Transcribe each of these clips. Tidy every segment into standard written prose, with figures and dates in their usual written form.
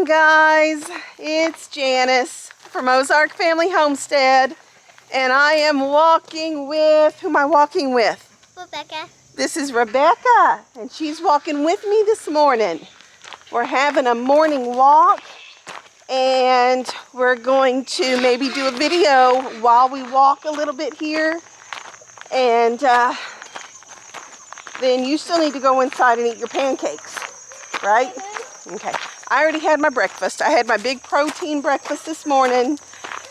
morning, guys. It's Janice from Ozark Family Homestead, and I am walking with, who am I walking with? Rebekah. This is Rebekah, and she's walking with me this morning. We're having a morning walk, and we're going to maybe do a video while we walk a little bit here, and then you still need to go inside and eat your pancakes, right? Okay. I already had my breakfast. I had my big protein breakfast this morning.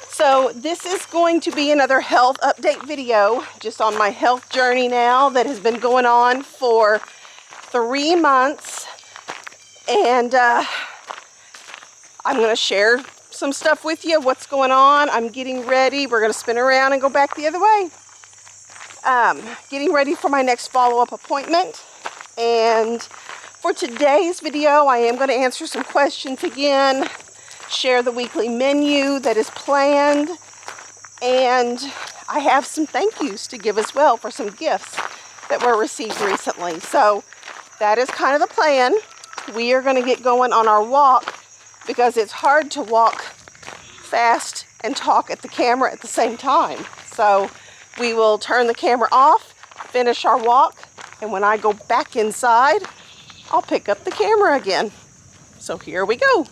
So this is going to be another health update video, just on my health journey now that has been going on for 3 months. And I'm going to share some stuff with you, what's going on. I'm getting ready. We're going to spin around and go back the other way. Getting ready for my next follow-up appointment. And for today's video, I am going to answer some questions again, share the weekly menu that is planned, and I have some thank yous to give as well for some gifts that were received recently. So that is kind of the plan. We are going to get going on our walk because it's hard to walk fast and talk at the camera at the same time. So we will turn the camera off, finish our walk, and when I go back inside, I'll pick up the camera again. So here we go.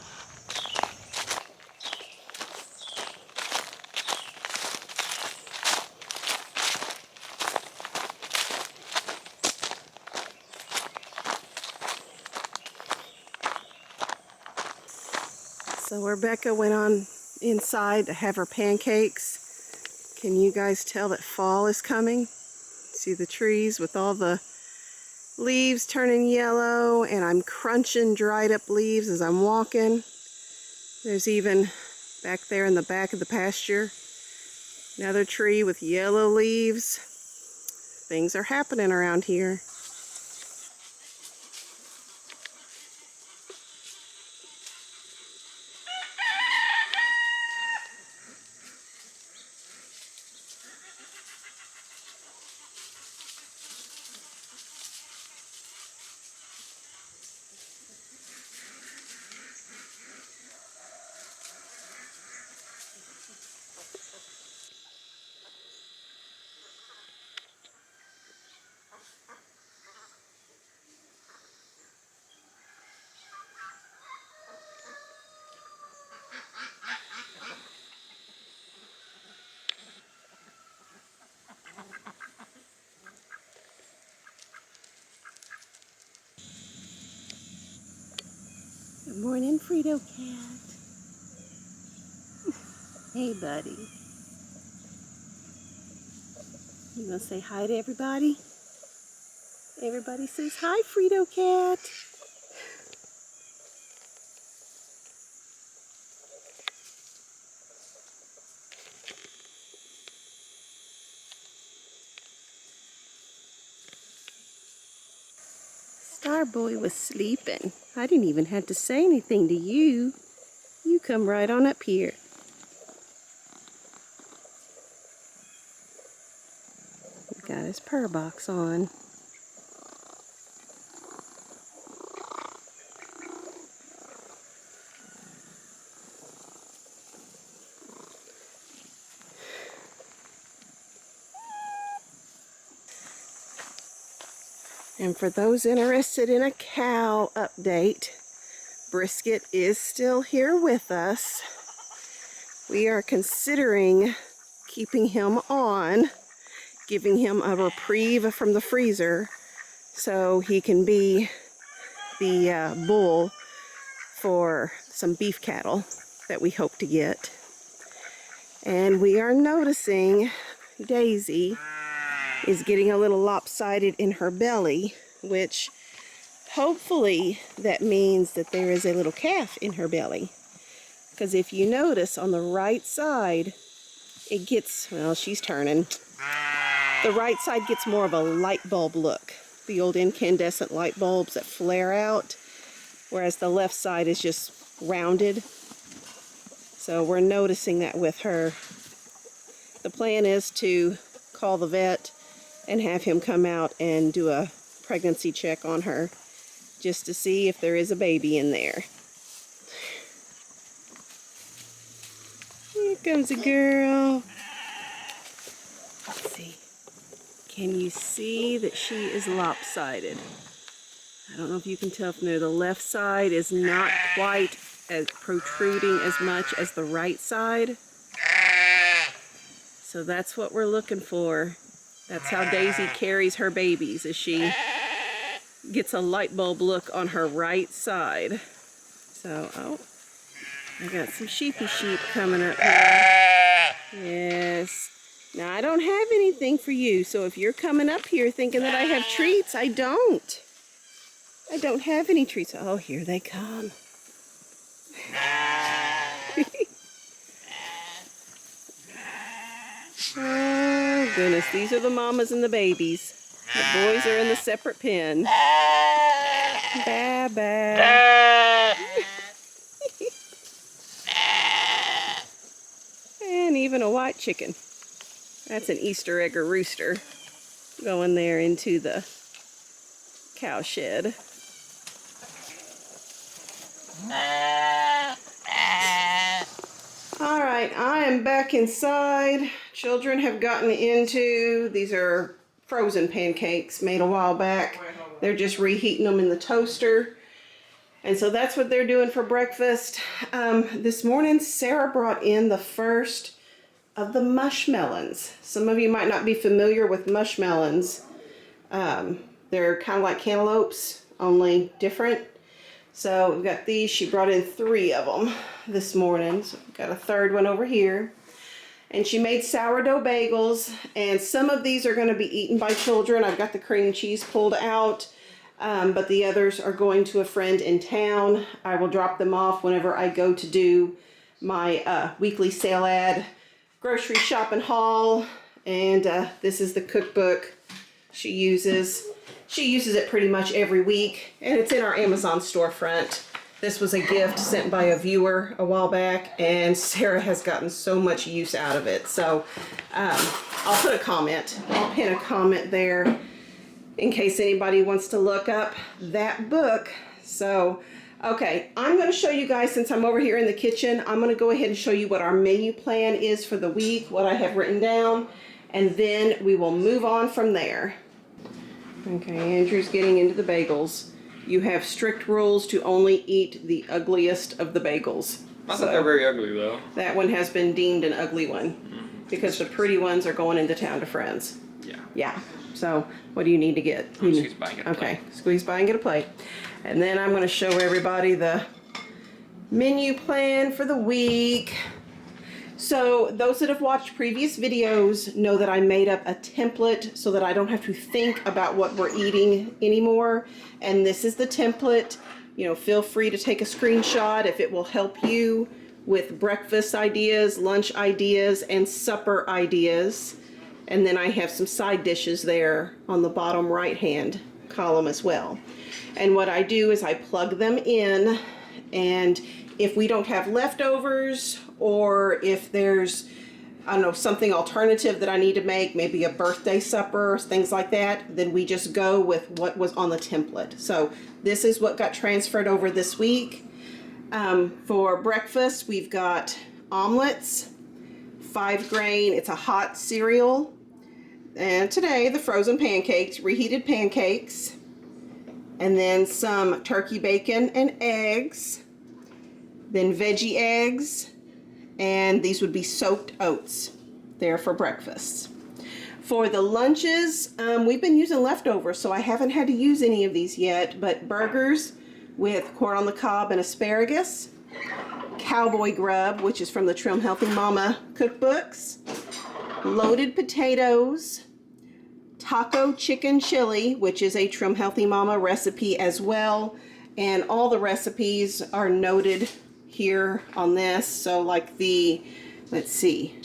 So Rebekah went on inside to have her pancakes. Can you guys tell that fall is coming? See the trees with all the leaves turning yellow, and I'm crunching dried up leaves as I'm walking. There's even back there in the back of the pasture another tree with yellow leaves. Things are happening around here. Good morning, Frito Cat. Hey, buddy. You gonna say hi to everybody? Everybody says hi, Frito Cat. Starboy was sleeping. I didn't even have to say anything to you. You come right on up here. He's got his purr box on. And for those interested in a cow update, Brisket is still here with us. We are considering keeping him on, giving him a reprieve from the freezer so he can be the bull for some beef cattle that we hope to get. And we are noticing Daisy is getting a little lopsided in her belly, which hopefully that means that there is a little calf in her belly. Because if you notice on the right side, it gets, well, she's turning. The right side gets more of a light bulb look. The old incandescent light bulbs that flare out, whereas the left side is just rounded. So we're noticing that with her. The plan is to call the vet and have him come out and do a pregnancy check on her, just to see if there is a baby in there. comes a girl. Let's see. Can you see that she is lopsided? I don't know if you can tell from there. The left side is not quite as protruding as much as the right side. So that's what we're looking for. That's how Daisy carries her babies, as she gets a light bulb look on her right side. So, oh, I got some sheepy sheep coming up here. Yes. Now, I don't have anything for you, so if you're coming up here thinking that I have treats, I don't. I don't have any treats. Oh, here they come. Oh, goodness. These are the mamas and the babies. The boys are in the separate pen. Ba-ba. And even a white chicken. That's an Easter egg or rooster going there into the cow shed. All right, I am back inside. Children have gotten into, these are frozen pancakes made a while back. They're just reheating them in the toaster. And so that's what they're doing for breakfast. This morning, Sarah brought in the first of the mushmelons. Some of you might not be familiar with mushmelons. They're kind of like cantaloupes, only different. So we've got these. She brought in 3 of them this morning. So we've got a third one over here. And she made sourdough bagels. And some of these are going to be eaten by children. I've got the cream cheese pulled out. But the others are going to a friend in town. I will drop them off whenever I go to do my weekly sale ad grocery shopping haul. And this is the cookbook she uses. She uses it pretty much every week, and it's in our Amazon storefront. This was a gift sent by a viewer a while back, and Sarah has gotten so much use out of it. So I'll put a comment. I'll pin a comment there in case anybody wants to look up that book. So, okay, I'm going to show you guys, since I'm over here in the kitchen, I'm going to go ahead and show you what our menu plan is for the week, what I have written down, and then we will move on from there. Okay, Andrew's getting into the bagels. You have strict rules to only eat the ugliest of the bagels. I thought they're very ugly, though. That one has been deemed an ugly one because the pretty ones are going into town to friends. Yeah. Yeah. So, what do you need to get? Squeeze by and get a plate. Okay, squeeze by and get a plate. And then I'm going to show everybody the menu plan for the week. So those that have watched previous videos know that I made up a template so that I don't have to think about what we're eating anymore. And this is the template. You know, feel free to take a screenshot if it will help you with breakfast ideas, lunch ideas, and supper ideas. And then I have some side dishes there on the bottom right-hand column as well. And what I do is I plug them in, and if we don't have leftovers, or if there's, I don't know, something alternative that I need to make, maybe a birthday supper, things like that, then we just go with what was on the template. So this is what got transferred over this week. For breakfast, we've got omelets, 5 grain, it's a hot cereal. And today, the frozen pancakes, reheated pancakes, and then some turkey bacon and eggs, then veggie eggs, and these would be soaked oats there for breakfast. For the lunches, we've been using leftovers, so I haven't had to use any of these yet, but burgers with corn on the cob and asparagus, cowboy grub, which is from the Trim Healthy Mama cookbooks, loaded potatoes, taco chicken chili, which is a Trim Healthy Mama recipe as well, and all the recipes are noted here on this. So like the, let's see,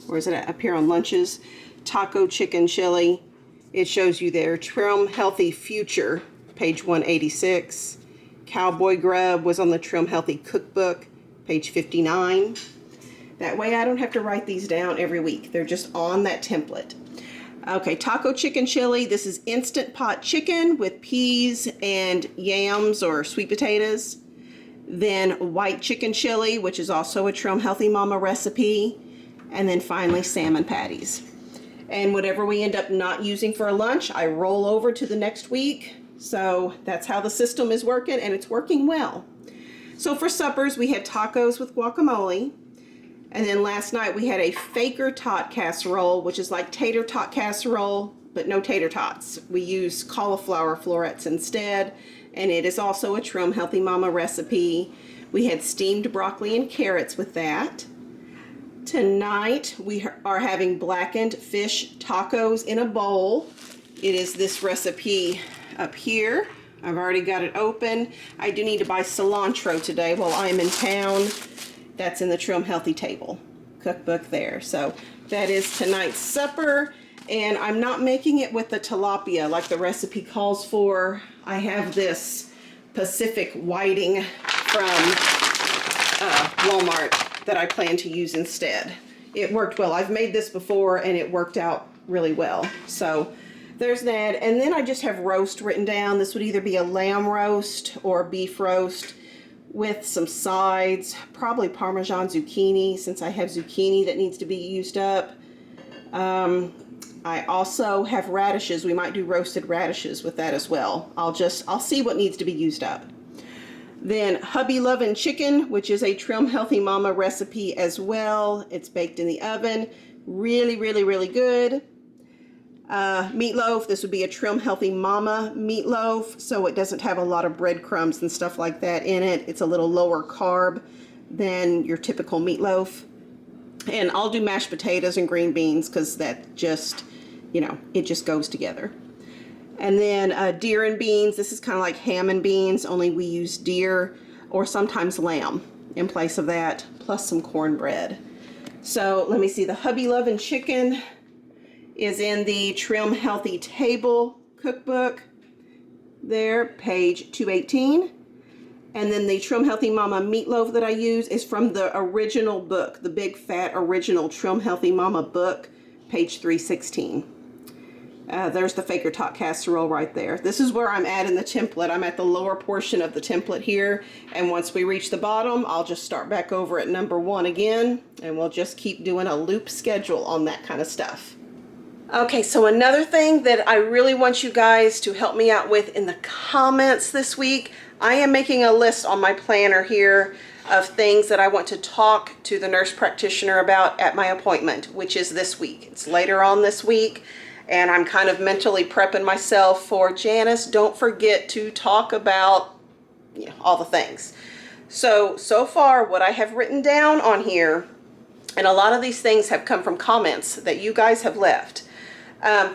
where is it at? Up here on lunches, taco chicken chili, it shows you there, Trim Healthy Future, page 186. Cowboy grub was on the Trim Healthy cookbook, page 59. That way I don't have to write these down every week. They're just on that template. Okay, taco chicken chili. This is instant pot chicken with peas and yams or sweet potatoes. then white chicken chili, which is also a Trim Healthy Mama recipe, and then finally salmon patties. And whatever we end up not using for a lunch, I roll over to the next week. So that's how the system is working, and it's working well. So for suppers, we had tacos with guacamole. And then last night we had a Faker tot casserole, which is like tater tot casserole, but no tater tots. We use cauliflower florets instead, and it is also a Trim Healthy Mama recipe. We had steamed broccoli and carrots with that. Tonight we are having blackened fish tacos in a bowl. It is this recipe up here. I've already got it open. I do need to buy cilantro today while I'm in town. That's in the Trim Healthy table cookbook there. So that is tonight's supper, and I'm not making it with the tilapia like the recipe calls for. I have this Pacific whiting from Walmart that I plan to use instead. It worked well. I've made this before and it worked out really well. So there's that. And then I just have roast written down. This would either be a lamb roast or beef roast with some sides, probably Parmesan zucchini, since I have zucchini that needs to be used up. I also have radishes. We might do roasted radishes with that as well. I'll see what needs to be used up. Then hubby lovin' chicken, which is a Trim Healthy Mama recipe as well. It's baked in the oven. Really, really, really good. Meatloaf, this would be a Trim Healthy Mama meatloaf, so it doesn't have a lot of breadcrumbs and stuff like that in it. It's a little lower carb than your typical meatloaf. And I'll do mashed potatoes and green beans because that just, you know, it just goes together. And then deer and beans. This is kind of like ham and beans, only we use deer or sometimes lamb in place of that, plus some cornbread. So let me see, the hubby lovin' chicken is in the Trim Healthy Table cookbook there, page 218. And then the Trim Healthy Mama meatloaf that I use is from the original book, the big fat original Trim Healthy Mama book, page 316. There's the Faker tot casserole right there. This is where I'm at in the template. I'm at the lower portion of the template here, and once we reach the bottom, I'll just start back over at number 1 again, and we'll just keep doing a loop schedule on that kind of stuff. Okay, so another thing that I really want you guys to help me out with in the comments this week, I am making a list on my planner here of things that I want to talk to the nurse practitioner about at my appointment, which is this week. It's later on this week, and I'm kind of mentally prepping myself for Janice. Don't forget to talk about, you know, all the things. So far what I have written down on here, and a lot of these things have come from comments that you guys have left.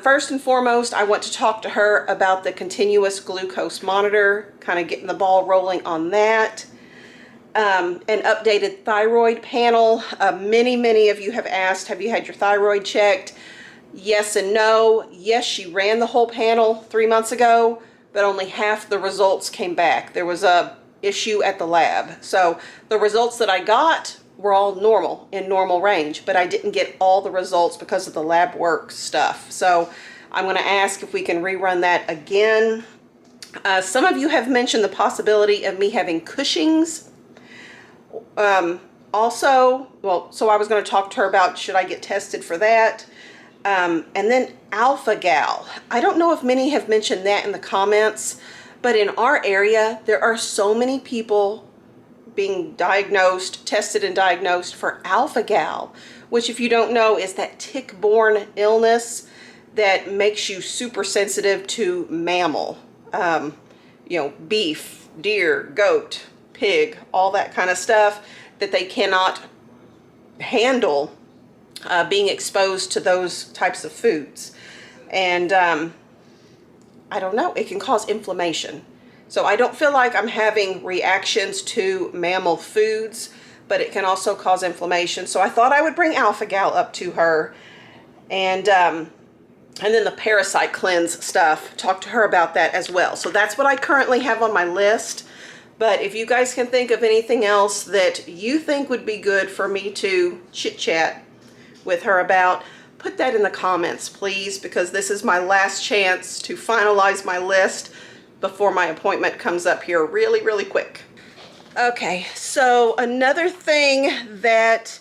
First and foremost, I want to talk to her about the continuous glucose monitor, kind of getting the ball rolling on that. An updated thyroid panel. Many of you have asked, have you had your thyroid checked? Yes and no. Yes, she ran the whole panel 3 months ago, but only half the results came back. There was a issue at the lab. So the results that I got were all normal, in normal range, but I didn't get all the results because of the lab work stuff. So I'm going to ask if we can rerun that again. Some of you have mentioned the possibility of me having Cushing's. Also, well, so I was going to talk to her about should I get tested for that. And then alpha-gal. I don't know if many have mentioned that in the comments, but in our area, there are so many people being diagnosed, tested and diagnosed for alpha-gal, which if you don't know is that tick-borne illness that makes you super sensitive to mammal. You know, beef, deer, goat, pig, all that kind of stuff that they cannot handle being exposed to those types of foods. And I don't know, it can cause inflammation. So I don't feel like I'm having reactions to mammal foods, but it can also cause inflammation. So I thought I would bring alpha-gal up to her, and then the parasite cleanse stuff, talk to her about that as well. So that's what I currently have on my list. But if you guys can think of anything else that you think would be good for me to chit-chat with her about, put that in the comments, please, because this is my last chance to finalize my list before my appointment comes up here really quick. Okay, so another thing that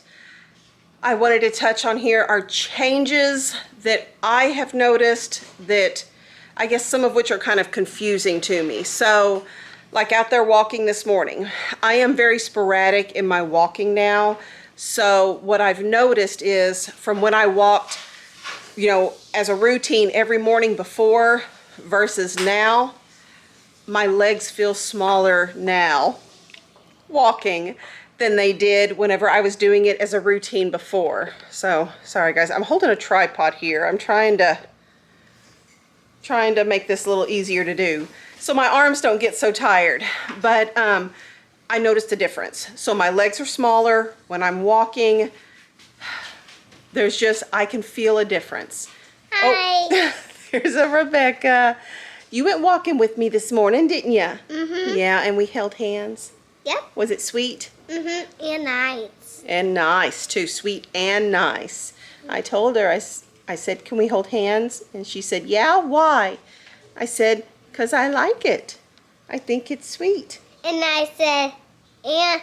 I wanted to touch on here are changes that I have noticed that I guess some of which are kind of confusing to me. So like out there walking this morning, I am very sporadic in my walking now. So what I've noticed is from when I walked, you know, as a routine every morning before versus now, my legs feel smaller now walking than they did whenever I was doing it as a routine before. So sorry guys, I'm holding a tripod here. I'm trying to make this a little easier to do so my arms don't get so tired. But I noticed a difference. So my legs are smaller when I'm walking. There's just, I can feel a difference. Hi. Oh, there's a Rebekah. You went walking with me this morning, didn't you? Mm-hmm. Yeah, and we held hands. Yep. Was it sweet? Mm-hmm. And nice. And nice too, sweet and nice. I told her, I said, can we hold hands? And she said, yeah, why? I said, because I like it. I think it's sweet. And I said, and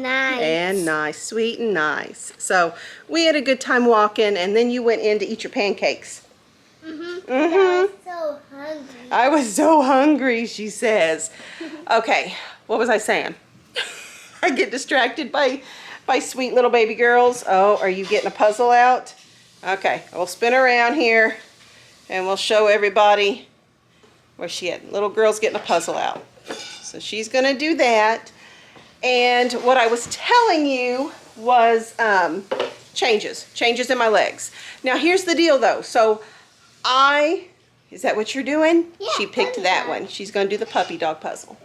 nice. And nice, sweet and nice. So we had a good time walking, and then you went in to eat your pancakes. Mm-hmm. Mm-hmm. I was so hungry. I was so hungry, she says. Okay, what was I saying? I get distracted by sweet little baby girls. Oh, are you getting a puzzle out? Okay, we'll spin around here and we'll show everybody where she at. Little girl's getting a puzzle out. So she's gonna do that. And what I was telling you was changes in my legs. Now here's the deal though. So is that what you're doing? Yeah, she picked puppy that dog. one. She's gonna do the puppy dog puzzle.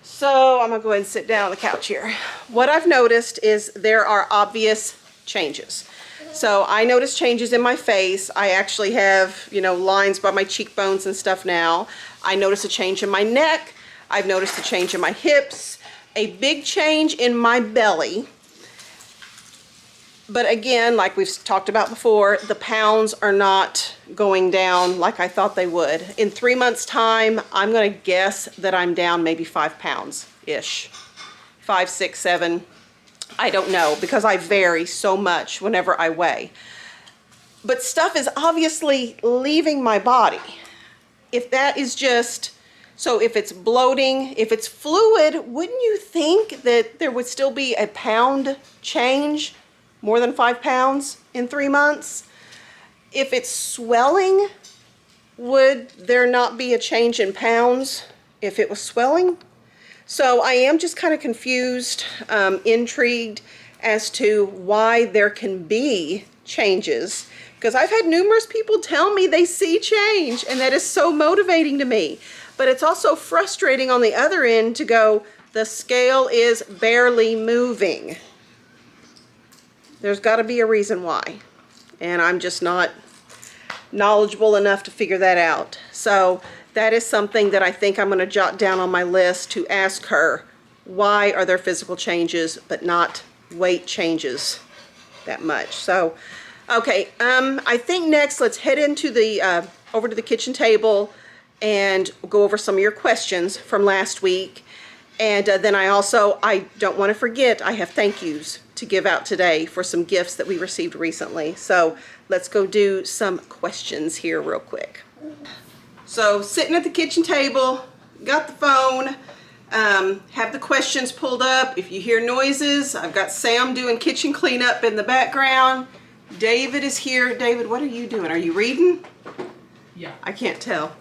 So I'm gonna go ahead and sit down on the couch here. What I've noticed is there are obvious changes. So I noticed changes in my face. I actually have, you know, lines by my cheekbones and stuff now. I noticed a change in my neck. I've noticed a change in my hips, a big change in my belly. But again, like we've talked about before, the pounds are not going down like I thought they would. In 3 months' time, I'm gonna guess that I'm down maybe 5 pounds-ish. 5, 6, 7. I don't know, because I vary so much whenever I weigh. But stuff is obviously leaving my body. If that is just, so if it's bloating, if it's fluid, wouldn't you think that there would still be a pound change? More than 5 pounds in 3 months? If it's swelling, would there not be a change in pounds if it was swelling? So I am just kind of confused, intrigued as to why there can be changes, because I've had numerous people tell me they see change, and that is so motivating to me. But it's also frustrating on the other end to go, the scale is barely moving. There's got to be a reason why, and I'm just not knowledgeable enough to figure that out. So that is something that I think I'm going to jot down on my list to ask her, why are there physical changes but not weight changes that much? So okay, I think next let's head into the over to the kitchen table and go over some of your questions from last week. And then I don't want to forget, I have thank yous to give out today for some gifts that we received recently. So let's go do some questions here real quick. So sitting at the kitchen table, got the phone, have the questions pulled up. If you hear noises, I've got Sam doing kitchen cleanup in the background. David is here. David, what are you doing? Are you reading? Yeah. I can't tell.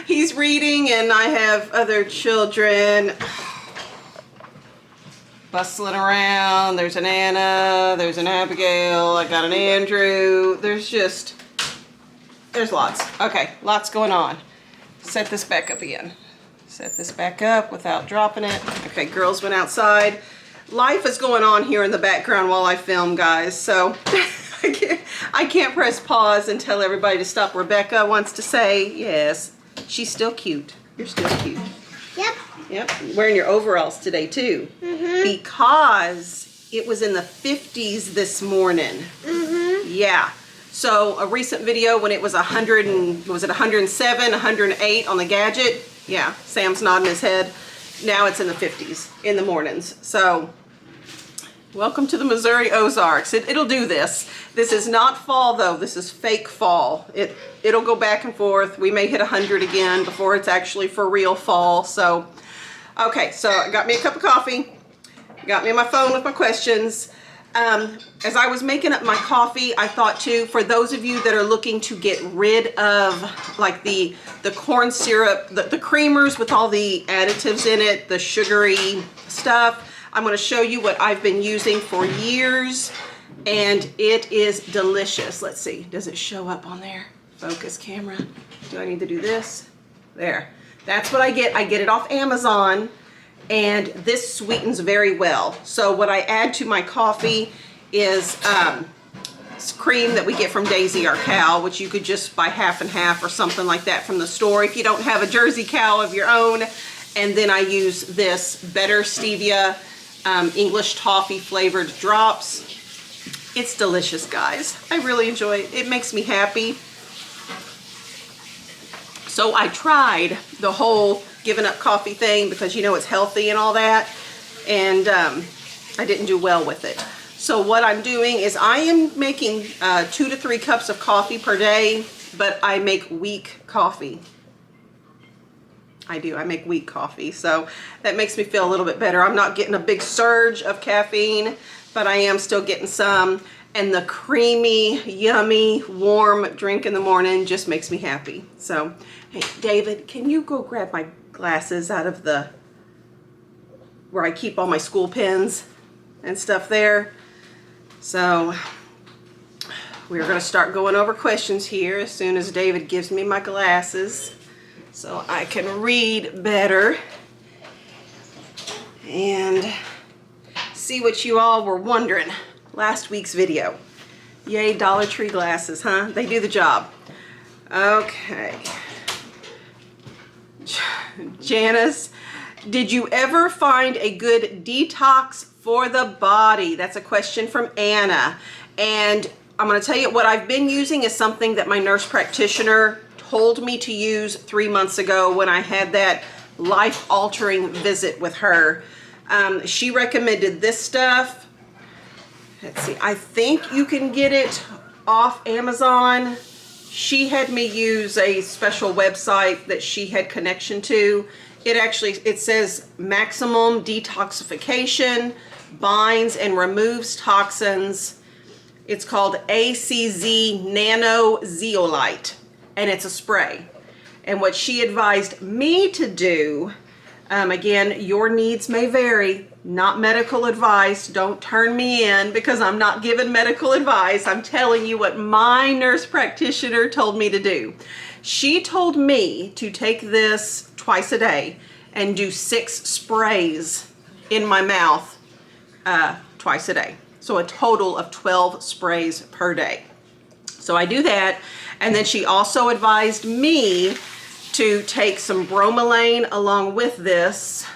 He's reading, and I have other children bustling around. There's an Anna, there's an Abigail, I got an Andrew. There's lots. Okay, lots going on. Set this back up again. Set this back up without dropping it. Okay, girls went outside. Life is going on here in the background while I film, guys, so I can't press pause and tell everybody to stop. Rebekah wants to say, yes, she's still cute. You're still cute. Yep. Yep, wearing your overalls today too. Mm-hmm. Because it was in the 50s this morning. Mm-hmm. Yeah. So a recent video when it was 107, 108 on the gadget. Yeah, Sam's nodding his head. now it's in the 50s in the mornings. So welcome to the Missouri Ozarks. It'll do this. This is not fall though. This is fake fall. It'll go back and forth. We may hit 100 again before it's actually for real fall. So, okay, so I got me a cup of coffee. Got me on my phone with my questions. As I was making up my coffee, I thought too, for those of you that are looking to get rid of like the corn syrup, the creamers with all the additives in it, the sugary stuff, I'm going to show you what I've been using for years, and it is delicious. Let's see, does it show up on there? Focus camera. Do I need to do this? There. That's what I get. I get it off Amazon. And this sweetens very well. So what I add to my coffee is cream that we get from Daisy, our cow, which you could just buy half and half or something like that from the store if you don't have a Jersey cow of your own. And then I use this Better Stevia English toffee flavored drops. It's delicious, guys. I really enjoy it. It makes me happy. So I tried the whole giving up coffee thing because you know it's healthy and all that, and I didn't do well with it. So what I'm doing is I am making 2 to 3 cups of coffee per day, but I make weak coffee. I make weak coffee, so that makes me feel a little bit better. I'm not getting a big surge of caffeine, but I am still getting some, and the creamy, yummy, warm drink in the morning just makes me happy. So, hey, David, can you go grab my glasses out of where I keep all my school pens and stuff there? So we're going to start going over questions here as soon as David gives me my glasses so I can read better and see what you all were wondering. Last week's video. Yay, Dollar Tree glasses, huh? They do the job. Okay. Janice, did you ever find a good detox for the body? That's a question from Anna. And I'm going to tell you what I've been using is something that my nurse practitioner told me to use 3 months ago when I had that life-altering visit with her. She recommended this stuff. Let's see, I think you can get it off Amazon. She had me use a special website that she had connection to. It says maximum detoxification, binds and removes toxins. It's called ACZ Nano Zeolite, and it's a spray. And what she advised me to do, again, your needs may vary, not medical advice. Don't turn me in because I'm not giving medical advice. I'm telling you what my nurse practitioner told me to do. She told me to take this twice a day and do 6 sprays in my mouth twice a day. So a total of 12 sprays per day. So I do that. And then she also advised me to take some bromelain along with this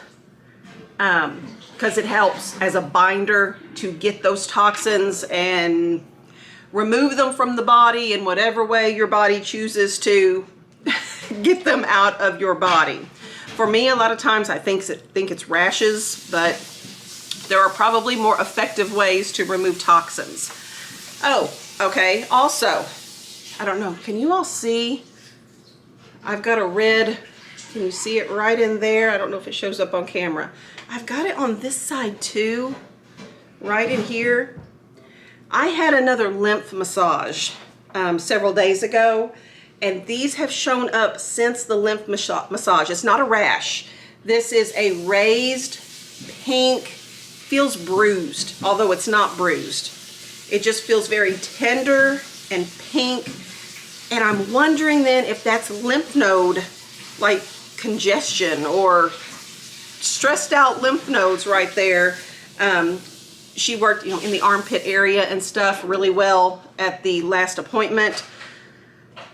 because it helps as a binder to get those toxins and remove them from the body in whatever way your body chooses to get them out of your body. For me, a lot of times I think it's rashes, but there are probably more effective ways to remove toxins. Oh, okay. Also, I don't know, can you all see? I've got a red, can you see it right in there? I don't know if it shows up on camera. I've got it on this side too, right in here. I had another lymph massage several days ago, and these have shown up since the lymph massage. It's not a rash. This is a raised pink, feels bruised, although it's not bruised. It just feels very tender and pink. And I'm wondering then if that's lymph node, like congestion or stressed out lymph nodes right there. She worked, you know, in the armpit area and stuff really well at the last appointment.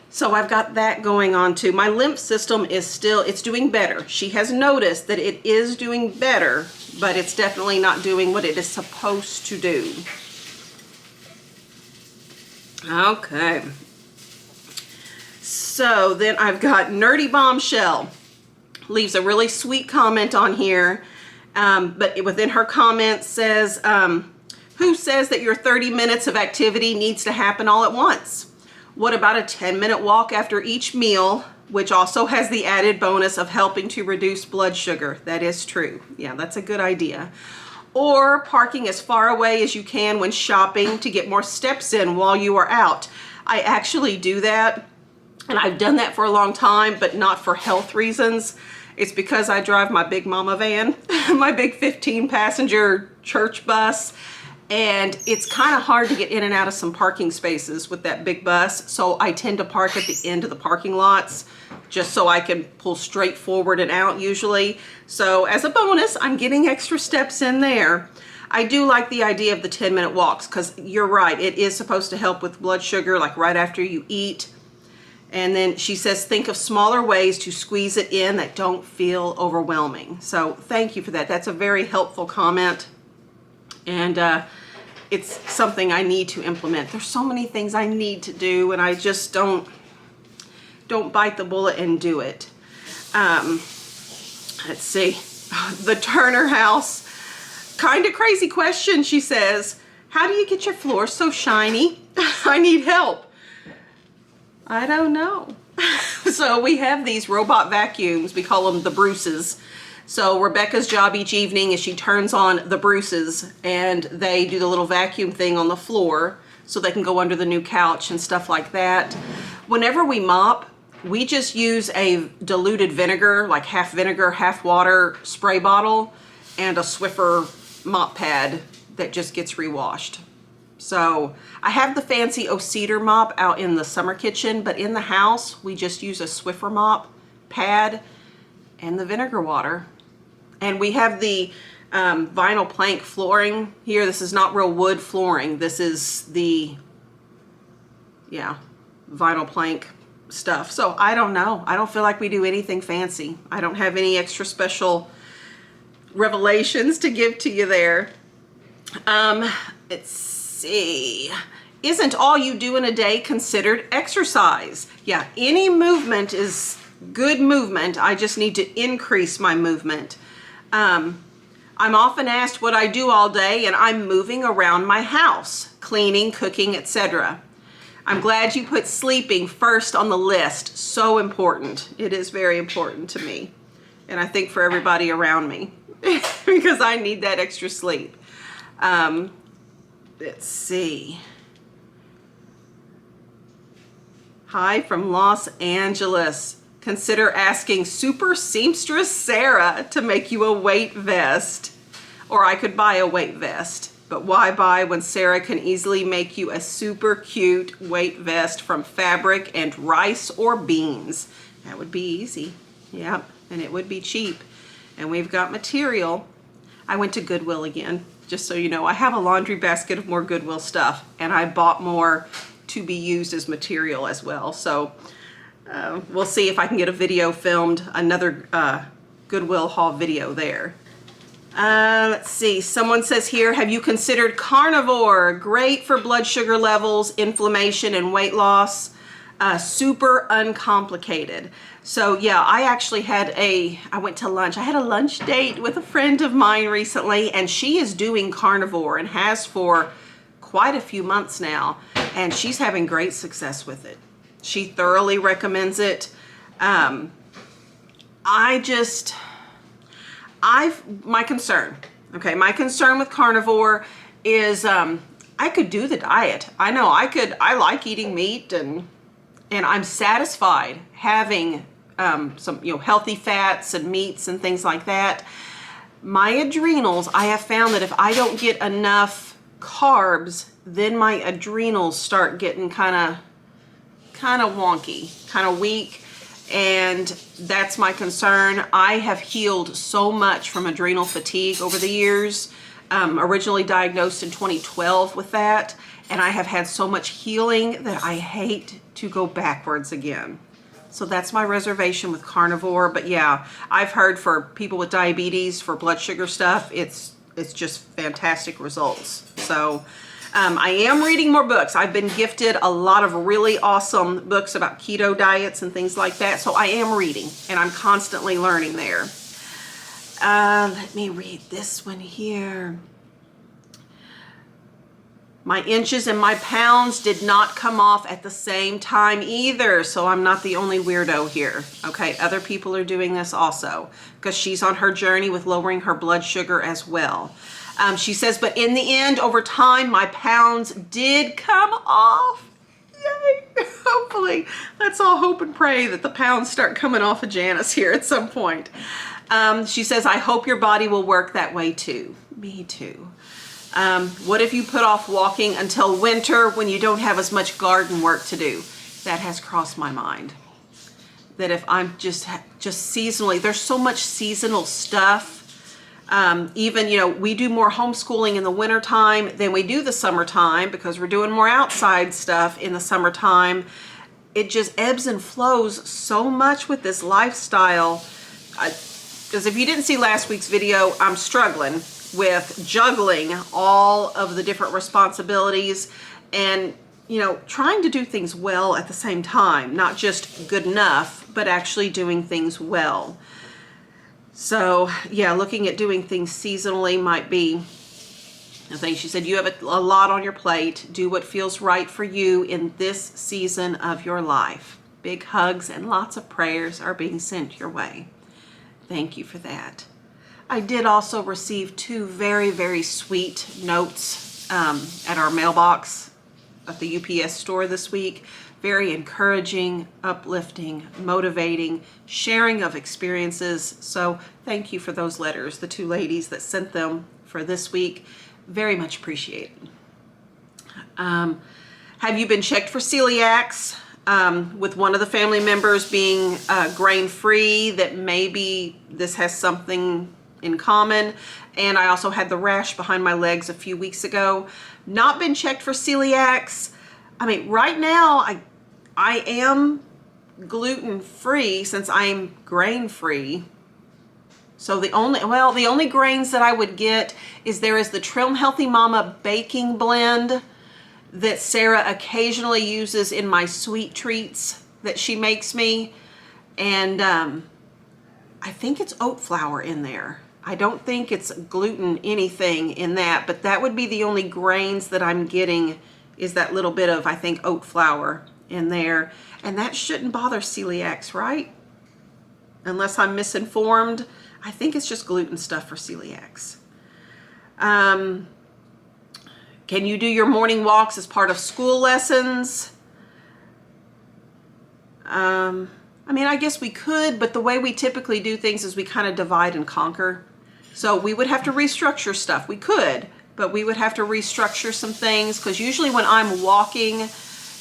So I've got that going on too. My lymph system is still, it's doing better. She has noticed that it is doing better, but it's definitely not doing what it is supposed to do. Okay. So then I've got Nerdy Bombshell. leaves a really sweet comment on here. But within her comment says, who says that your 30 minutes of activity needs to happen all at once? What about a 10-minute walk after each meal, which also has the added bonus of helping to reduce blood sugar? That is true. Yeah, that's a good idea. Or parking as far away as you can when shopping to get more steps in while you are out. I actually do that, and I've done that for a long time, but not for health reasons. It's because I drive my big mama van, my big 15-passenger church bus, and it's kind of hard to get in and out of some parking spaces with that big bus, so I tend to park at the end of the parking lots just so I can pull straight forward and out usually. So as a bonus, I'm getting extra steps in there. I do like the idea of the 10-minute walks because you're right, it is supposed to help with blood sugar, like right after you eat. And then she says, think of smaller ways to squeeze it in that don't feel overwhelming. So thank you for that. That's a very helpful comment. And it's something I need to implement. There's so many things I need to do, and I just don't bite the bullet and do it. Let's see. The Turner house. Kind of crazy question, she says. How do you get your floors so shiny? I need help. I don't know. So we have these robot vacuums. We call them the Bruces. So Rebekah's job each evening is she turns on the Bruces and they do the little vacuum thing on the floor so they can go under the new couch and stuff like that. Whenever we mop, we just use a diluted vinegar, like half vinegar, half water spray bottle and a Swiffer mop pad that just gets rewashed. So I have the fancy O-Cedar mop out in the summer kitchen, but in the house, we just use a Swiffer mop pad and the vinegar water. And we have the vinyl plank flooring here. This is not real wood flooring. This is the, vinyl plank stuff. So I don't know. I don't feel like we do anything fancy. I don't have any extra special revelations to give to you there. Let's see. Isn't all you do in a day considered exercise? Yeah, any movement is good movement. I just need to increase my movement. I'm often asked what I do all day, and I'm moving around my house, cleaning, cooking, etc. I'm glad you put sleeping first on the list. So important. It is very important to me. And I think for everybody around me because I need that extra sleep. Let's see. Hi from Los Angeles. Consider asking Super Seamstress Sarah to make you a weight vest. Or I could buy a weight vest. But why buy when Sarah can easily make you a super cute weight vest from fabric and rice or beans? That would be easy. Yep, and it would be cheap. And we've got material. I went to Goodwill again, just so you know. I have a laundry basket of more Goodwill stuff, and I bought more to be used as material as well. So we'll see if I can get a video filmed, another Goodwill haul video there. Let's see, someone says here, have you considered carnivore? Great for blood sugar levels, inflammation, and weight loss. Super uncomplicated. So yeah, I actually had I went to lunch. I had a lunch date with a friend of mine recently, and she is doing carnivore and has for quite a few months now, and she's having great success with it. She thoroughly recommends it. My concern with carnivore is I could do the diet. I know I like eating meat, and I'm satisfied having some healthy fats and meats and things like that. My adrenals, I have found that if I don't get enough carbs, then my adrenals start getting kind of wonky, kind of weak. And that's my concern. I have healed so much from adrenal fatigue over the years. Originally diagnosed in 2012 with that. And I have had so much healing that I hate to go backwards again. So that's my reservation with carnivore. But yeah, I've heard for people with diabetes, for blood sugar stuff, it's just fantastic results. So I am reading more books. I've been gifted a lot of really awesome books about keto diets and things like that. So I am reading and I'm constantly learning there. Let me read this one here. My inches and my pounds did not come off at the same time either, so I'm not the only weirdo here. Okay, other people are doing this also because she's on her journey with lowering her blood sugar as well. She says, but in the end, over time, my pounds did come off. Yay! Hopefully, let's all hope and pray that the pounds start coming off of Janice here at some point. She says, I hope your body will work that way too. Me too. What if you put off walking until winter when you don't have as much garden work to do? That has crossed my mind. That if I'm just seasonally, there's so much seasonal stuff. Even, you know, we do more homeschooling in the wintertime than we do the summertime because we're doing more outside stuff in the summertime. It just ebbs and flows so much with this lifestyle. Because if you didn't see last week's video, I'm struggling with juggling all of the different responsibilities and, you know, trying to do things well at the same time, not just good enough, but actually doing things well. So yeah, looking at doing things seasonally might be a thing. She said, you have a lot on your plate. Do what feels right for you in this season of your life. Big hugs and lots of prayers are being sent your way. Thank you for that. I did also receive 2 very, very sweet notes at our mailbox at the UPS store this week. Very encouraging, uplifting, motivating, sharing of experiences. So thank you for those letters, the 2 ladies that sent them for this week. Very much appreciated. Have you been checked for celiacs? With one of the family members being grain-free, that maybe this has something in common. And I also had the rash behind my legs a few weeks ago. Not been checked for celiacs. I mean, right now I am gluten-free since I'm grain-free. So the only grains that I would get is there is the Trim Healthy Mama baking blend that Sarah occasionally uses in my sweet treats that she makes me. And I think it's oat flour in there. I don't think it's gluten anything in that, but that would be the only grains that I'm getting is that little bit of, I think, oat flour in there. And that shouldn't bother celiacs, right? Unless I'm misinformed. I think it's just gluten stuff for celiacs. Can you do your morning walks as part of school lessons? I mean, I guess we could, but the way we typically do things is we kind of divide and conquer. So we would have to restructure stuff. We could, but we would have to restructure some things because usually when I'm walking,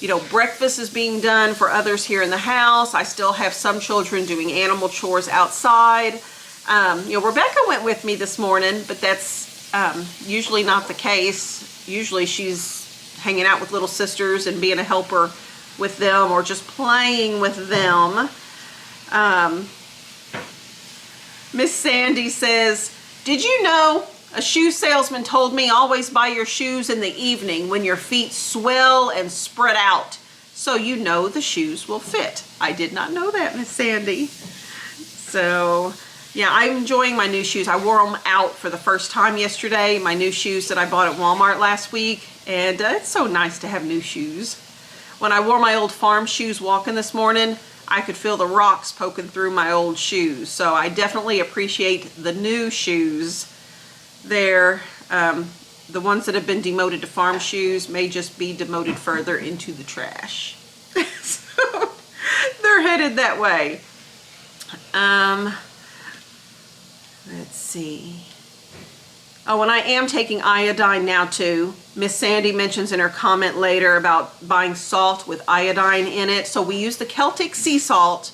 you know, breakfast is being done for others here in the house. I still have some children doing animal chores outside. You know, Rebekah went with me this morning, but that's usually not the case. Usually she's hanging out with little sisters and being a helper with them or just playing with them. Miss Sandy says, did you know a shoe salesman told me always buy your shoes in the evening when your feet swell and spread out so you know the shoes will fit. I did not know that, Miss Sandy. So yeah, I'm enjoying my new shoes. I wore them out for the first time yesterday, my new shoes that I bought at Walmart last week, and it's so nice to have new shoes. When I wore my old farm shoes walking this morning, I could feel the rocks poking through my old shoes. So I definitely appreciate the new shoes there. The ones that have been demoted to farm shoes may just be demoted further into the trash. So they're headed that way. Let's see. Oh, and I am taking iodine now too. Miss Sandy mentions in her comment later about buying salt with iodine in it. So we use the Celtic sea salt,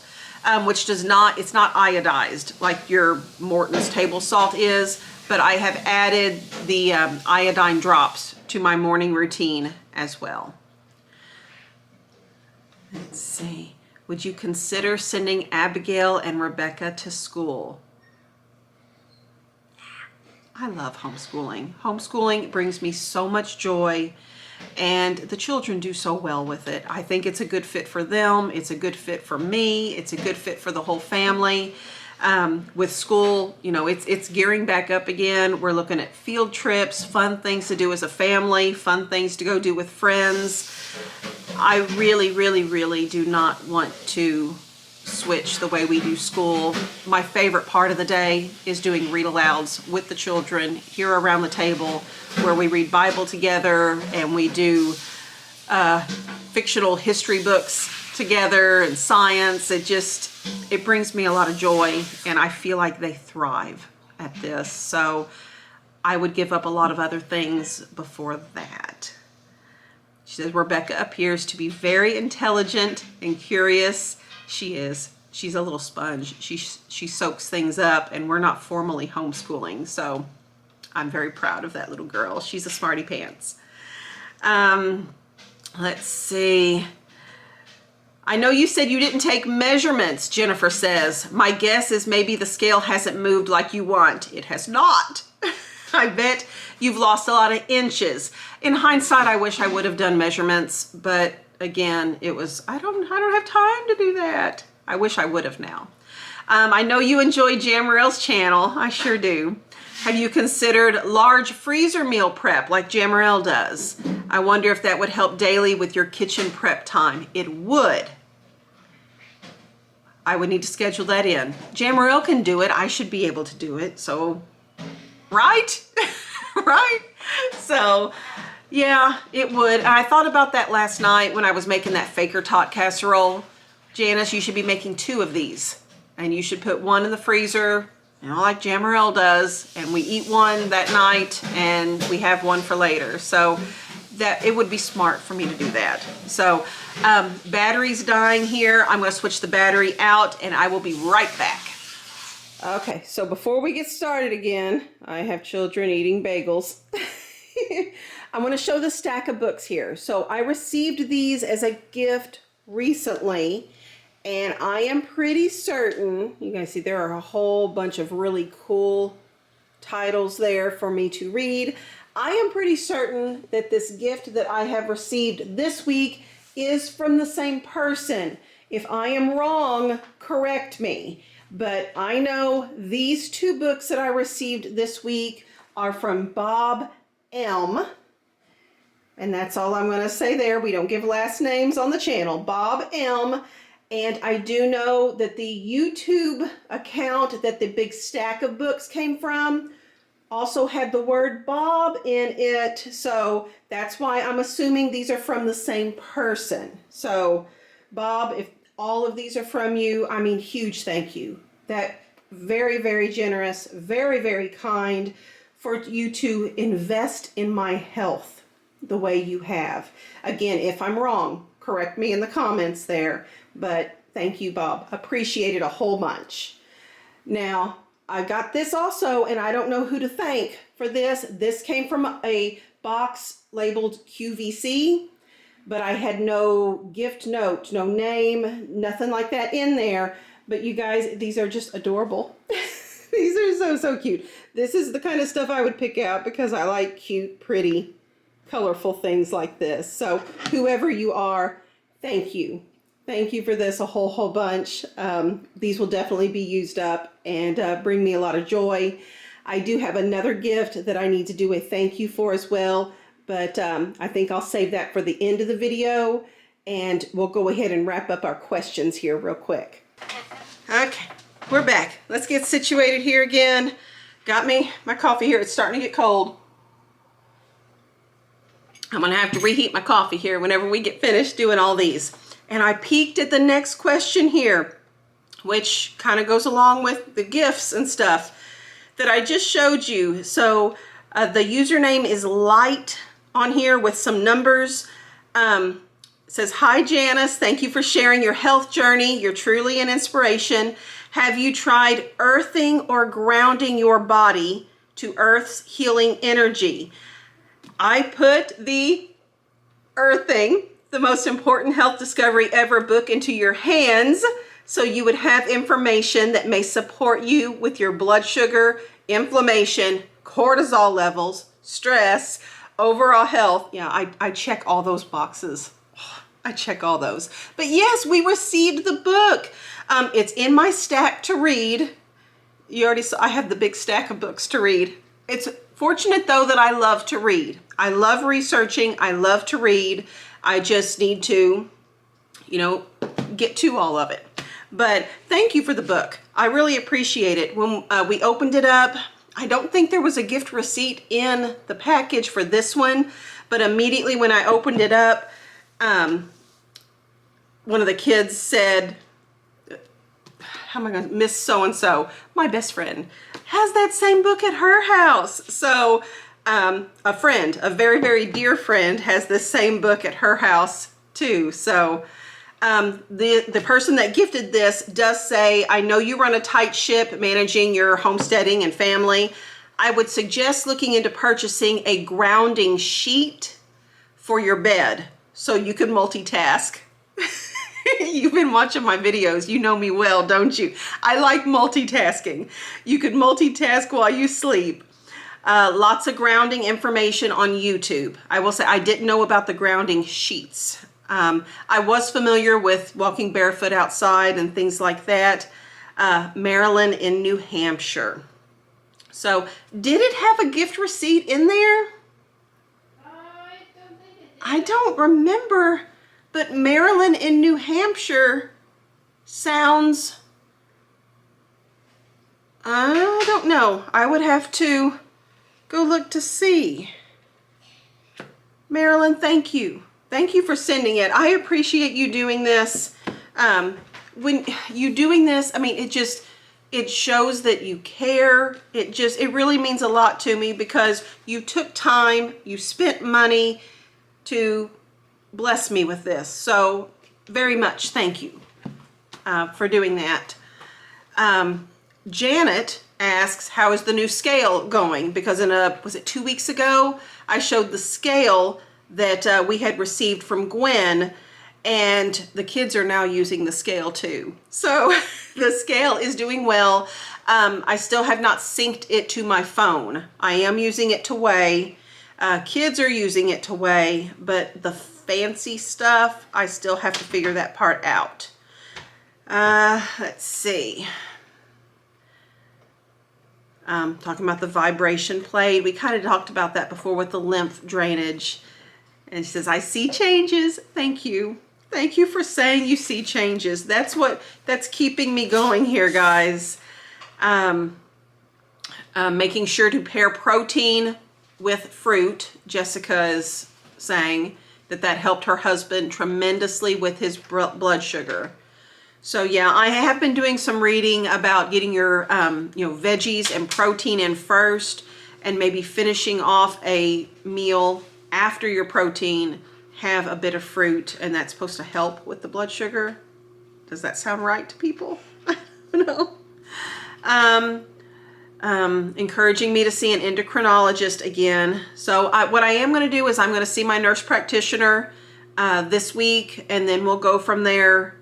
which it's not iodized like your Morton's table salt is, but I have added the iodine drops to my morning routine as well. Let's see. Would you consider sending Abigail and Rebekah to school? I love homeschooling. Homeschooling brings me so much joy, and the children do so well with it. I think it's a good fit for them. It's a good fit for me. It's a good fit for the whole family. With school, you know, it's gearing back up again. We're looking at field trips, fun things to do as a family, fun things to go do with friends. I really, really, really do not want to switch the way we do school. My favorite part of the day is doing read alouds with the children here around the table, where we read Bible together and we do fictional history books together and science. It brings me a lot of joy, and I feel like they thrive at this. So I would give up a lot of other things before that. She says, Rebekah appears to be very intelligent and curious. She is. She's a little sponge. She soaks things up, and we're not formally homeschooling, so I'm very proud of that little girl. She's a smarty pants. Let's see. I know you said you didn't take measurements, Jennifer says. My guess is maybe the scale hasn't moved like you want. It has not. I bet you've lost a lot of inches. In hindsight, I wish I would have done measurements, but again, I don't have time to do that. I wish I would have now. I know you enjoy Jamarel's channel. I sure do. Have you considered large freezer meal prep like Jamarel does? I wonder if that would help daily with your kitchen prep time. It would. I would need to schedule that in. Jamarel can do it. I should be able to do it. So, right? Right? So, yeah, it would. And I thought about that last night when I was making that Faker tot casserole. Janice, you should be making 2 of these. And you should put one in the freezer, you know, like Jamarel does, and we eat one that night and we have one for later. So that it would be smart for me to do that. So battery's dying here. I'm going to switch the battery out and I will be right back. Okay, so before we get started again, I have children eating bagels. I'm going to show the stack of books here. So I received these as a gift recently, and I am pretty certain, you guys see there are a whole bunch of really cool titles there for me to read. I am pretty certain that this gift that I have received this week is from the same person. If I am wrong, correct me. But I know these 2 books that I received this week are from Bob M. And that's all I'm going to say there. We don't give last names on the channel. Bob M. And I do know that the YouTube account that the big stack of books came from also had the word Bob in it. So that's why I'm assuming these are from the same person. So Bob, if all of these are from you, I mean, huge thank you. That very, very generous, very, very kind for you to invest in my health the way you have. Again, if I'm wrong, correct me in the comments there, but thank you, Bob. Appreciate it a whole bunch. Now, I got this also, and I don't know who to thank for this. This came from a box labeled QVC, but I had no gift note, no name, nothing like that in there. But you guys, these are just adorable. These are so, so cute. This is the kind of stuff I would pick out because I like cute, pretty, colorful things like this. So whoever you are, thank you. Thank you for this a whole bunch. These will definitely be used up and bring me a lot of joy. I do have another gift that I need to do a thank you for as well, but I think I'll save that for the end of the video, and we'll go ahead and wrap up our questions here real quick. Okay, we're back. Let's get situated here again. Got me my coffee here. It's starting to get cold. I'm gonna have to reheat my coffee here whenever we get finished doing all these. And I peeked at the next question here, which kind of goes along with the gifts and stuff that I just showed you. So the username is light on here with some numbers. It says, hi Janice, thank you for sharing your health journey. You're truly an inspiration. Have you tried earthing or grounding your body to Earth's healing energy? I put the earthing, the most important health discovery ever book, into your hands so you would have information that may support you with your blood sugar, inflammation, cortisol levels, stress, overall health. Yeah, I check all those boxes. I check all those. But yes, we received the book. It's in my stack to read. You already saw, I have the big stack of books to read. It's fortunate though that I love to read. I love researching. I love to read. I just need to, you know, get to all of it. But thank you for the book. I really appreciate it. When we opened it up, I don't think there was a gift receipt in the package for this one, but immediately when I opened it up, one of the kids said, how am I going to, Miss So-and-so, my best friend, has that same book at her house. So a friend, a very, very dear friend, has this same book at her house too. So the person that gifted this does say, I know you run a tight ship managing your homesteading and family. I would suggest looking into purchasing a grounding sheet for your bed so you can multitask. You've been watching my videos. You know me well, don't you? I like multitasking. You could multitask while you sleep. Lots of grounding information on YouTube. I will say I didn't know about the grounding sheets. I was familiar with walking barefoot outside and things like that. Maryland and New Hampshire. So, did it have a gift receipt in there? I don't remember, but Maryland and New Hampshire sounds, I don't know. I would have to go look to see. Maryland, thank you. Thank you for sending it. I appreciate you doing this. When you doing this, I mean, it shows that you care. It really means a lot to me because you took time, you spent money to bless me with this. So very much thank you for doing that. Janet asks, how is the new scale going? Because was it 2 weeks ago, I showed the scale that we had received from Gwen, and the kids are now using the scale too. So the scale is doing well. I still have not synced it to my phone. I am using it to weigh. Kids are using it to weigh, but the fancy stuff, I still have to figure that part out. Let's see. Talking about the vibration plate. We kind of talked about that before with the lymph drainage. And she says, I see changes. Thank you. Thank you for saying you see changes. That's keeping me going here, guys. Making sure to pair protein with fruit. Jessica is saying that helped her husband tremendously with his blood sugar. So yeah, I have been doing some reading about getting your veggies and protein in first, and maybe finishing off a meal after your protein. Have a bit of fruit, and that's supposed to help with the blood sugar. Does that sound right to people? No. Encouraging me to see an endocrinologist again. So what I am going to do is I'm going to see my nurse practitioner this week, and then we'll go from there.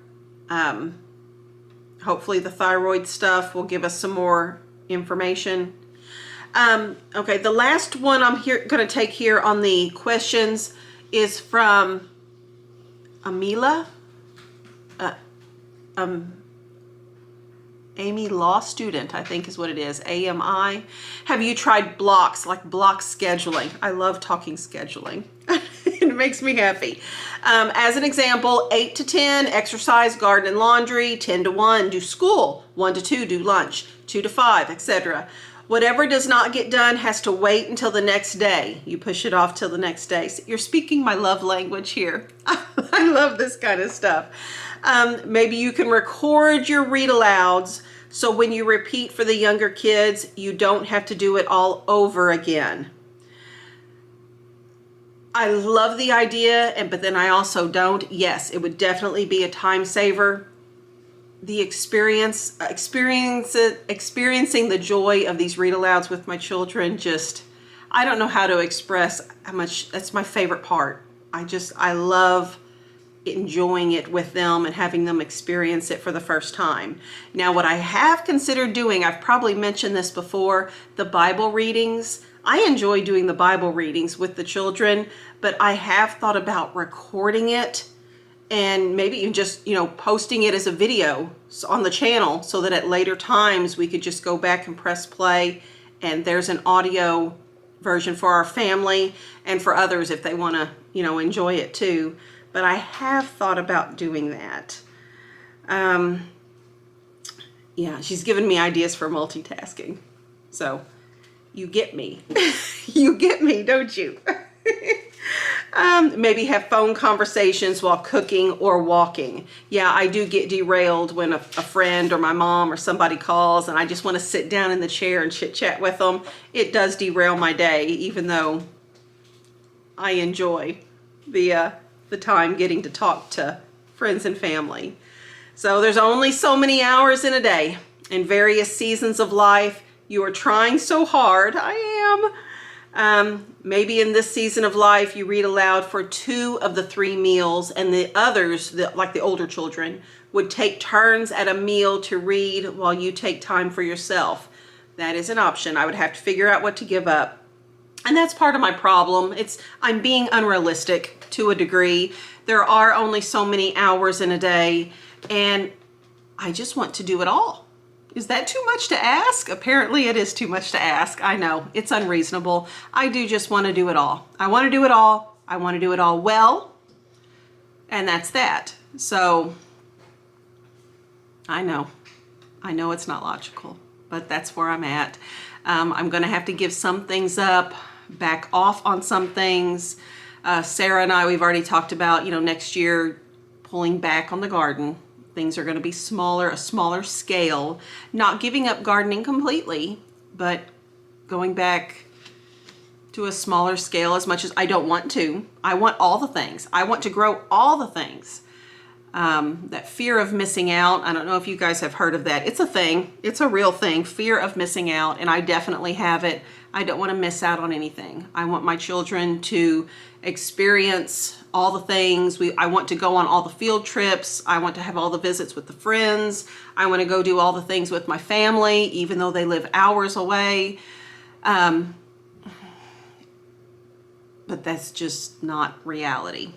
Hopefully the thyroid stuff will give us some more information. Okay, the last one I'm going to take here on the questions is from Amila. Amy Law Student, I think is what it is. AMI. Have you tried blocks, like block scheduling? I love talking scheduling. It makes me happy. As an example, 8 to 10, exercise, garden, and laundry. 10 to 1, do school. 1 to 2, do lunch. 2 to 5, etc. Whatever does not get done has to wait until the next day. You push it off till the next day. So you're speaking my love language here. I love this kind of stuff. Maybe you can record your read alouds, so when you repeat for the younger kids, you don't have to do it all over again. I love the idea, but then I also don't. Yes, it would definitely be a time saver. The experiencing the joy of these read alouds with my children, I don't know how to express how much, that's my favorite part. I love enjoying it with them and having them experience it for the first time. Now, what I have considered doing, I've probably mentioned this before, the Bible readings. I enjoy doing the Bible readings with the children, but I have thought about recording it and maybe even just, posting it as a video on the channel so that at later times we could just go back and press play and there's an audio version for our family and for others if they want to, enjoy it too. But I have thought about doing that. Yeah, she's given me ideas for multitasking. So you get me. You get me, don't you? Maybe have phone conversations while cooking or walking. Yeah, I do get derailed when a friend or my mom or somebody calls and I just want to sit down in the chair and chit chat with them. It does derail my day, even though I enjoy the time getting to talk to friends and family. So there's only so many hours in a day. In various seasons of life, you are trying so hard. I am. Maybe in this season of life, you read aloud for 2 of the 3 meals, and the others, like the older children, would take turns at a meal to read while you take time for yourself. That is an option. I would have to figure out what to give up. And that's part of my problem. I'm being unrealistic to a degree. There are only so many hours in a day, and I just want to do it all. Is that too much to ask? Apparently it is too much to ask. I know, it's unreasonable. I do just want to do it all. I want to do it all. I want to do it all well. And that's that. So, I know it's not logical, but that's where I'm at. I'm going to have to give some things up, back off on some things. Sarah and I, we've already talked about, next year pulling back on the garden. Things are going to be a smaller scale, not giving up gardening completely, but going back to a smaller scale as much as I don't want to. I want all the things. I want to grow all the things. That fear of missing out, I don't know if you guys have heard of that. It's a thing. It's a real thing. Fear of missing out, and I definitely have it. I don't want to miss out on anything. I want my children to experience all the things. I want to go on all the field trips. I want to have all the visits with the friends. I want to go do all the things with my family, even though they live hours away. But that's just not reality,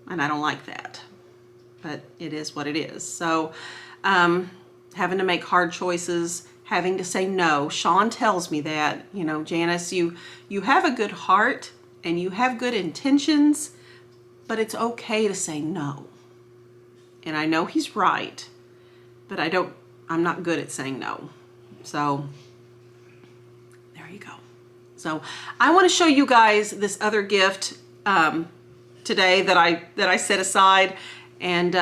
and I don't like that. But it is what it is. So having to make hard choices, having to say no. Shawn tells me that, Janice, you have a good heart and you have good intentions, but it's okay to say no. And I know he's right, but I'm not good at saying no. So there you go. So I want to show you guys this other gift today that I set aside, and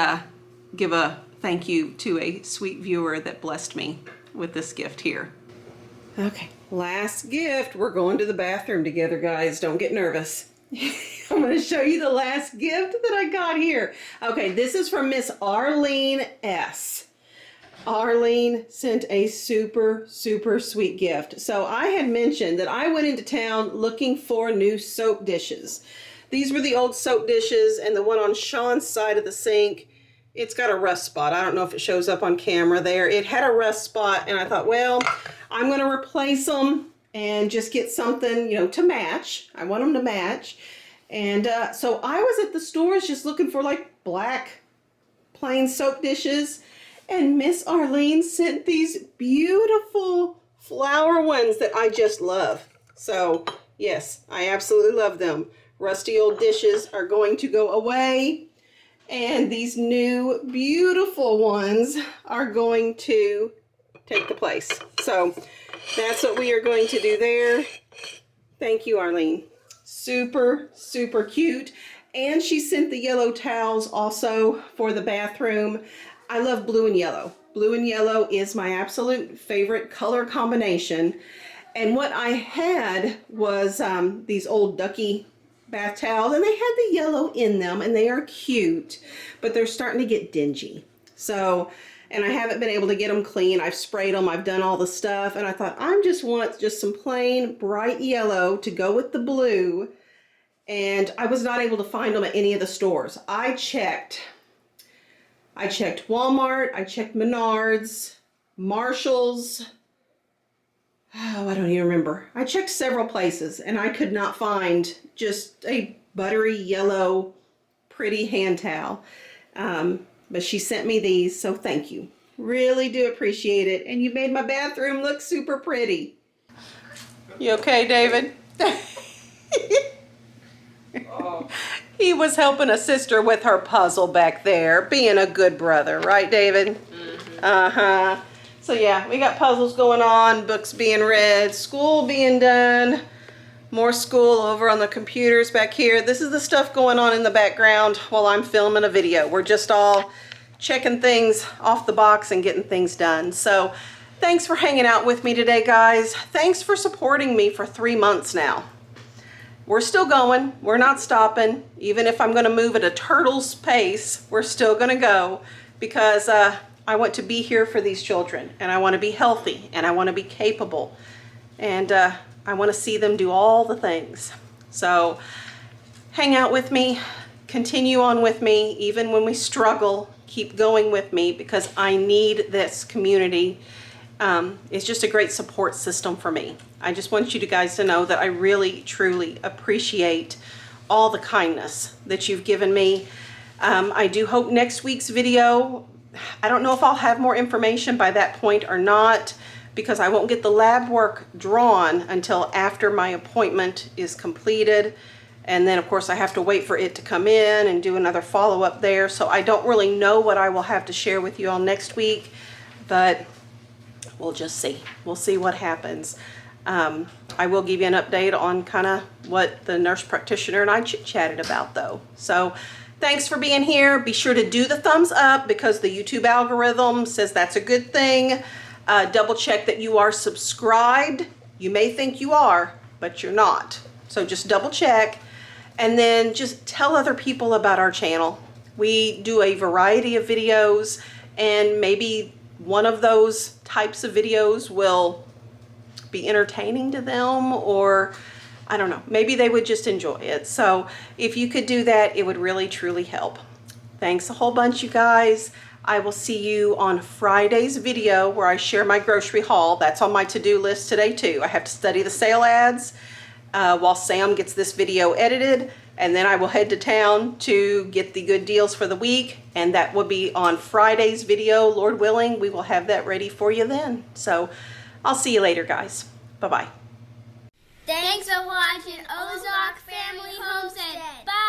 give a thank you to a sweet viewer that blessed me with this gift here. Okay, last gift. We're going to the bathroom together, guys. Don't get nervous. I'm going to show you the last gift that I got here. Okay, this is from Miss Arlene S. Arlene sent a super, super sweet gift. So I had mentioned that I went into town looking for new soap dishes. These were the old soap dishes, and the one on Shawn's side of the sink, it's got a rust spot. I don't know if it shows up on camera there. It had a rust spot, and I thought, well, I'm going to replace them and just get something, to match. I want them to match. And so I was at the stores just looking for like black plain soap dishes, and Miss Arlene sent these beautiful flower ones that I just love. So yes, I absolutely love them. Rusty old dishes are going to go away, and these new beautiful ones are going to take the place. So that's what we are going to do there. Thank you, Arlene. Super, super cute. And she sent the yellow towels also for the bathroom. I love blue and yellow. Blue and yellow is my absolute favorite color combination. And what I had was these old ducky bath towels, and they had the yellow in them, and they are cute, but they're starting to get dingy. So, and I haven't been able to get them clean. I've sprayed them, I've done all the stuff, and I thought I just want some plain bright yellow to go with the blue. and I was not able to find them at any of the stores. I checked Walmart, I checked Menards, Marshalls. Oh, I don't even remember. I checked several places and I could not find just a buttery yellow pretty hand towel. But she sent me these, so thank you. Really do appreciate it. And you made my bathroom look super pretty. You okay, David? He was helping a sister with her puzzle back there, being a good brother, right, David? Mm-hmm. So yeah, we got puzzles going on, books being read, school being done, more school over on the computers back here. This is the stuff going on in the background while I'm filming a video. We're just all checking things off the box and getting things done. So thanks for hanging out with me today, guys. Thanks for supporting me for 3 months now. We're still going. We're not stopping. Even if I'm going to move at a turtle's pace, we're still going to go because I want to be here for these children, and I want to be healthy, and I want to be capable, and I want to see them do all the things. So hang out with me, continue on with me, even when we struggle, keep going with me because I need this community. It's just a great support system for me. I just want you guys to know that I really, truly appreciate all the kindness that you've given me. I do hope next week's video, I don't know if I'll have more information by that point or not, because I won't get the lab work drawn until after my appointment is completed. And then of course I have to wait for it to come in and do another follow-up there. So I don't really know what I will have to share with you all next week, but we'll just see. We'll see what happens. I will give you an update on kind of what the nurse practitioner and I chit-chatted about though. So thanks for being here. Be sure to do the thumbs up because the YouTube algorithm says that's a good thing. Double check that you are subscribed. You may think you are, but you're not. So just double check. And then just tell other people about our channel. We do a variety of videos, and maybe one of those types of videos will be entertaining to them, or I don't know, maybe they would just enjoy it. So if you could do that, it would really truly help. Thanks a whole bunch, you guys. I will see you on Friday's video where I share my grocery haul. That's on my to-do list today too. I have to study the sale ads while Sam gets this video edited, and then I will head to town to get the good deals for the week, and that will be on Friday's video. Lord willing, we will have that ready for you then. So I'll see you later, guys. Bye-bye. Thanks for watching Ozark Family Homestead. Bye.